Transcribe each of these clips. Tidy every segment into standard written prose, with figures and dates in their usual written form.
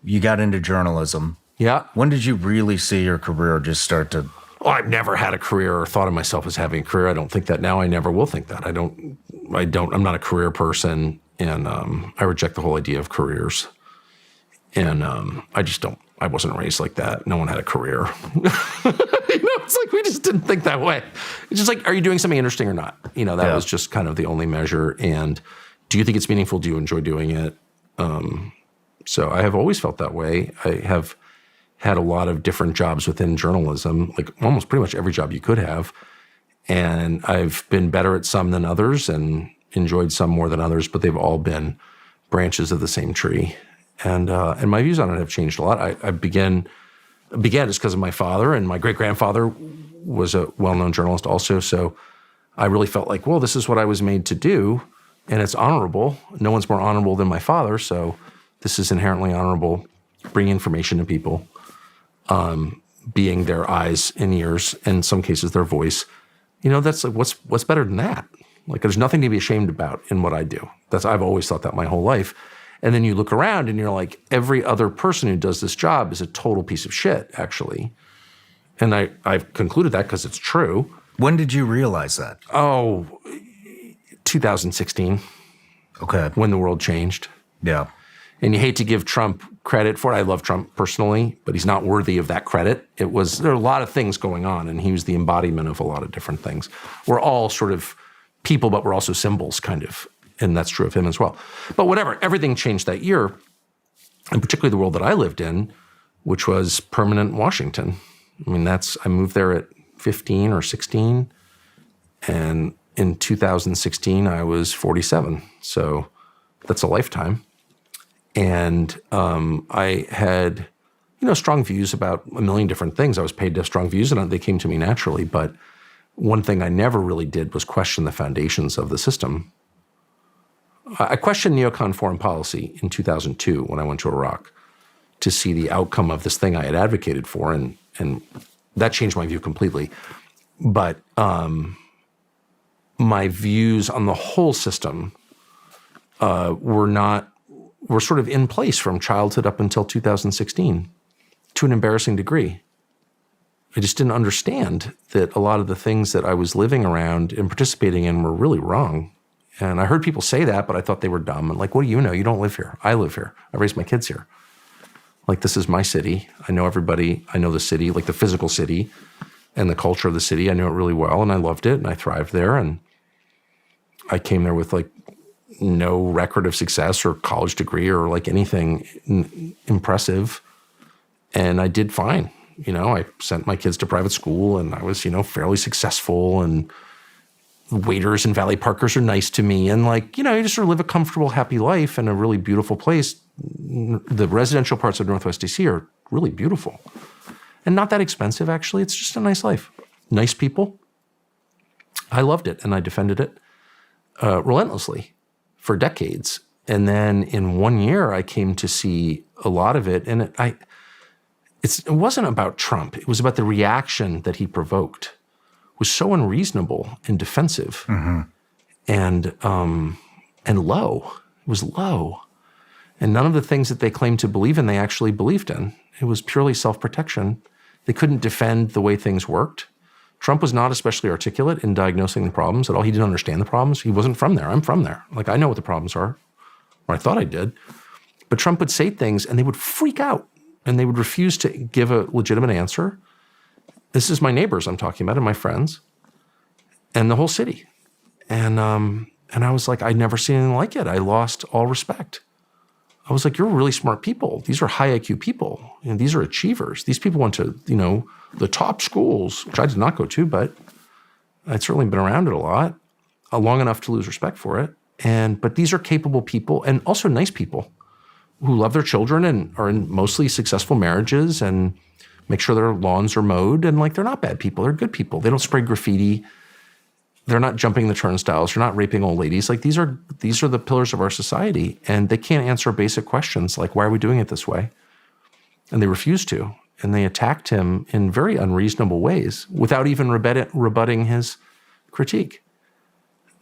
you got into journalism. Yeah. When did you really see your career just start to... Well, I've never had a career or thought of myself as having a career. I don't think that now. I never will think that. I'm not a career person, and I reject the whole idea of careers. And I wasn't raised like that. No one had a career. It's like we just didn't think that way. It's just like, are you doing something interesting or not? That was just kind of the only measure. And do you think it's meaningful? Do you enjoy doing it? So I have always felt that way. I have had a lot of different jobs within journalism, like almost pretty much every job you could have. And I've been better at some than others and enjoyed some more than others, but they've all been branches of the same tree. And my views on it have changed a lot. I began just because of my father, and my great-grandfather was a well-known journalist also. So I really felt like, well, this is what I was made to do, and it's honorable. No one's more honorable than my father, so this is inherently honorable, bringing information to people, being their eyes and ears, in some cases their voice. That's like, what's better than that? Like, there's nothing to be ashamed about in what I do. I've always thought that my whole life. And then you look around and you're like, every other person who does this job is a total piece of shit, actually. And I've concluded that because it's true. When did you realize that? 2016. Okay. When the world changed. Yeah. And you hate to give Trump credit for it. I love Trump personally, but he's not worthy of that credit. There are a lot of things going on, and he was the embodiment of a lot of different things. We're all sort of people, but we're also symbols, kind of. And that's true of him as well. But whatever, everything changed that year, and particularly the world that I lived in, which was permanent Washington. I mean, I moved there at 15 or 16, and in 2016, I was 47. So that's a lifetime. And I had, strong views about a million different things. I was paid to have strong views, and they came to me naturally. But one thing I never really did was question the foundations of the system. I questioned neocon foreign policy in 2002 when I went to Iraq to see the outcome of this thing I had advocated for, and that changed my view completely. But my views on the whole system were sort of in place from childhood up until 2016 to an embarrassing degree. I just didn't understand that a lot of the things that I was living around and participating in were really wrong. And I heard people say that, but I thought they were dumb. And like, what do you know? You don't live here. I live here. I raised my kids here. Like, this is my city. I know everybody. I know the city, like the physical city and the culture of the city. I knew it really well, and I loved it, and I thrived there. And I came there with like no record of success or college degree or like anything impressive. And I did fine. I sent my kids to private school, and I was, fairly successful, and waiters and Valley Parkers are nice to me. And like, you just sort of live a comfortable, happy life in a really beautiful place. The residential parts of Northwest DC are really beautiful and not that expensive, actually. It's just a nice life. Nice people. I loved it, and I defended it relentlessly for decades. And then in 1 year, I came to see a lot of it. And it wasn't about Trump. It was about the reaction that he provoked. Was so unreasonable and defensive, and low. It was low, and none of the things that they claimed to believe in, they actually believed in. It was purely self-protection. They couldn't defend the way things worked. Trump was not especially articulate in diagnosing the problems at all. He didn't understand the problems. He wasn't from there. I'm from there. Like, I know what the problems are, or I thought I did. But Trump would say things, and they would freak out, and they would refuse to give a legitimate answer. This is my neighbors I'm talking about, and my friends, and the whole city. And I was like, I'd never seen anything like it. I lost all respect. I was like, you're really smart people. These are high IQ people. These are achievers. These people went to, the top schools, which I did not go to, but I'd certainly been around it a lot, long enough to lose respect for it. But these are capable people, and also nice people who love their children and are in mostly successful marriages and make sure their lawns are mowed, and like, they're not bad people. They're good people. They don't spray graffiti. They're not jumping the turnstiles. They're not raping old ladies. Like, these are the pillars of our society, and they can't answer basic questions like, why are we doing it this way? And they refused to, and they attacked him in very unreasonable ways without even rebutting his critique.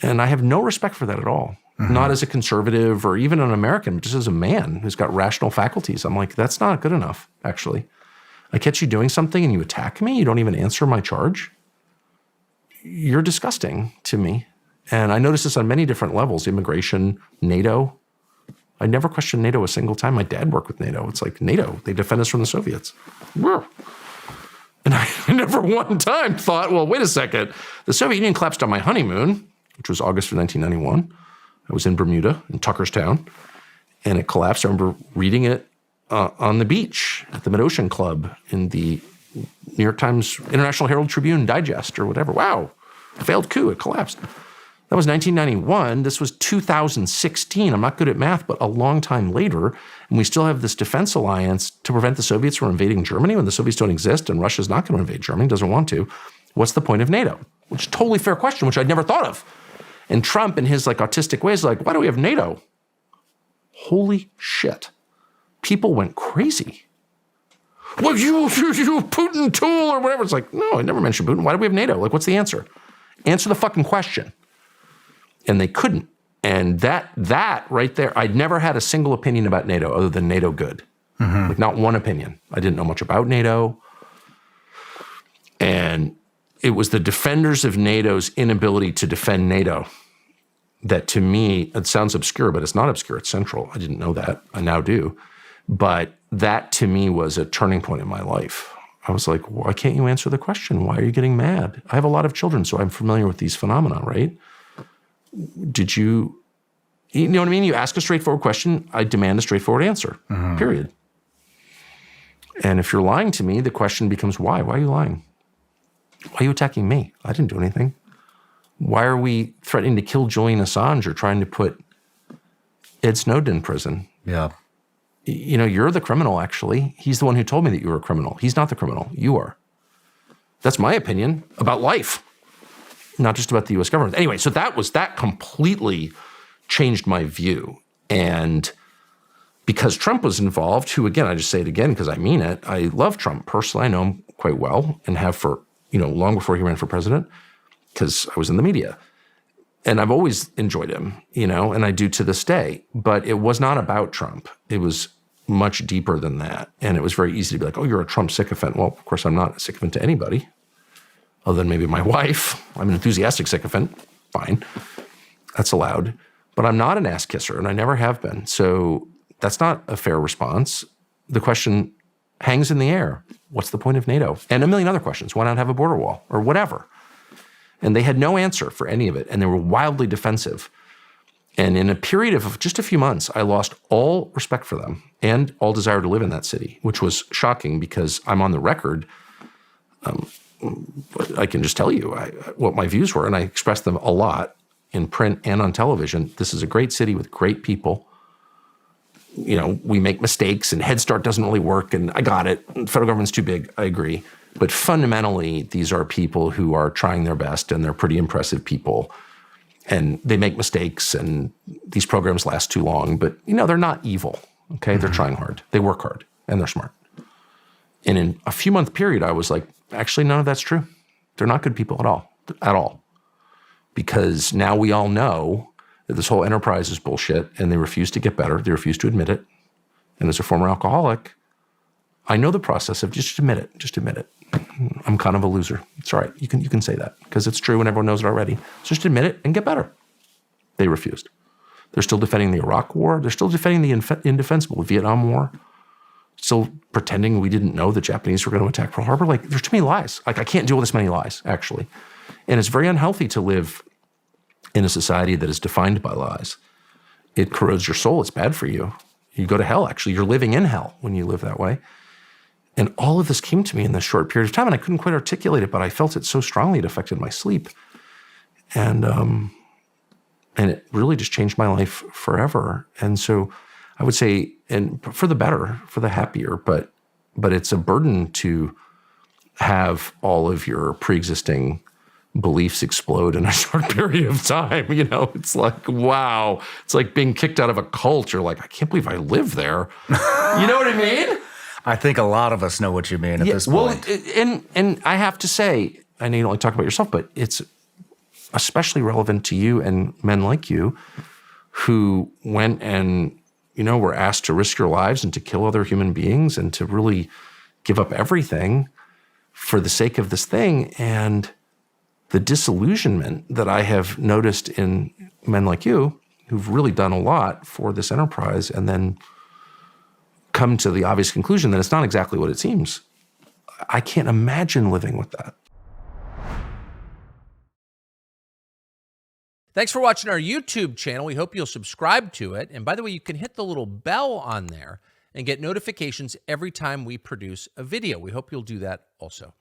And I have no respect for that at all. not as a conservative or even an American, but just as a man who's got rational faculties. I'm like, that's not good enough, actually. I catch you doing something and you attack me. You don't even answer my charge. You're disgusting to me. And I notice this on many different levels, immigration, NATO. I never questioned NATO a single time. My dad worked with NATO. It's like, NATO, they defend us from the Soviets. And I never one time thought, well, wait a second. The Soviet Union collapsed on my honeymoon, which was August of 1991. I was in Bermuda, in Tuckerstown, and it collapsed. I remember reading it on the beach at the Mid-Ocean Club in the New York Times International Herald Tribune Digest or whatever. Wow, failed coup, it collapsed. That was 1991. This was 2016. I'm not good at math, but a long time later. And we still have this defense alliance to prevent the Soviets from invading Germany when the Soviets don't exist and Russia's not going to invade Germany, doesn't want to. What's the point of NATO? Which is a totally fair question, which I'd never thought of. And Trump, in his like autistic ways, like, why do we have NATO? Holy shit. People went crazy. Well, you Putin tool or whatever. It's like, no, I never mentioned Putin. Why do we have NATO? Like, what's the answer? Answer the fucking question. And they couldn't. And that right there, I'd never had a single opinion about NATO other than NATO good. Like not one opinion. I didn't know much about NATO. And it was the defenders of NATO's inability to defend NATO that to me, it sounds obscure, but it's not obscure. It's central. I didn't know that. I now do. But that to me was a turning point in my life. I was like, why can't you answer the question? Why are you getting mad? I have a lot of children, so I'm familiar with these phenomena, right? Did you know what I mean? You ask a straightforward question, I demand a straightforward answer, period. And if you're lying to me, the question becomes why? Why are you lying? Why are you attacking me? I didn't do anything. Why are we threatening to kill Julian Assange or trying to put Ed Snowden in prison? Yeah. You know, you're the criminal, actually. He's the one who told me that you were a criminal. He's not the criminal. You are. That's my opinion about life. Not just about the U.S. government. Anyway, so that completely changed my view. And because Trump was involved, who, again, I just say it again because I mean it, I love Trump personally. I know him quite well and have for, long before he ran for president because I was in the media. And I've always enjoyed him, and I do to this day. But it was not about Trump. It was much deeper than that. And it was very easy to be like, oh, you're a Trump sycophant. Well, of course, I'm not a sycophant to anybody. Other than maybe my wife. I'm an enthusiastic sycophant. Fine. That's allowed. But I'm not an ass kisser, and I never have been. So that's not a fair response. The question hangs in the air. What's the point of NATO? And a million other questions. Why not have a border wall? Or whatever. And they had no answer for any of it, and they were wildly defensive. And in a period of just a few months, I lost all respect for them and all desire to live in that city, which was shocking because I'm on the record. But I can just tell you what my views were, and I expressed them a lot in print and on television. This is a great city with great people. We make mistakes, and Head Start doesn't really work, and I got it. The federal government's too big. I agree. But fundamentally, these are people who are trying their best, and they're pretty impressive people. And they make mistakes, and these programs last too long. But, they're not evil, okay? They're trying hard. They work hard, and they're smart. And in a few-month period, I was like, actually, none of that's true. They're not good people at all. Because now we all know that this whole enterprise is bullshit, and they refuse to get better. They refuse to admit it. And as a former alcoholic, I know the process of just admit it. Just admit it. I'm kind of a loser. It's all right. You can say that because it's true and everyone knows it already. So just admit it and get better. They refused. They're still defending the Iraq War. They're still defending the indefensible Vietnam War. Still pretending we didn't know the Japanese were going to attack Pearl Harbor. Like, there's too many lies. Like, I can't deal with this many lies, actually. And it's very unhealthy to live in a society that is defined by lies. It corrodes your soul. It's bad for you. You go to hell, actually. You're living in hell when you live that way. And all of this came to me in this short period of time, and I couldn't quite articulate it, but I felt it so strongly it affected my sleep. And it really just changed my life forever. And so I would say, and for the better, for the happier, but it's a burden to have all of your pre-existing beliefs explode in a short period of time. It's like, wow. It's like being kicked out of a cult. You're like, I can't believe I live there. You know what I mean? I think a lot of us know what you mean at this point. Well, and I have to say, I know you don't like to talk about yourself, but it's especially relevant to you and men like you who went and, were asked to risk your lives and to kill other human beings and to really give up everything for the sake of this thing. And the disillusionment that I have noticed in men like you, who've really done a lot for this enterprise and then come to the obvious conclusion that it's not exactly what it seems. I can't imagine living with that. Thanks for watching our YouTube channel. We hope you'll subscribe to it. And by the way, you can hit the little bell on there and get notifications every time we produce a video. We hope you'll do that also.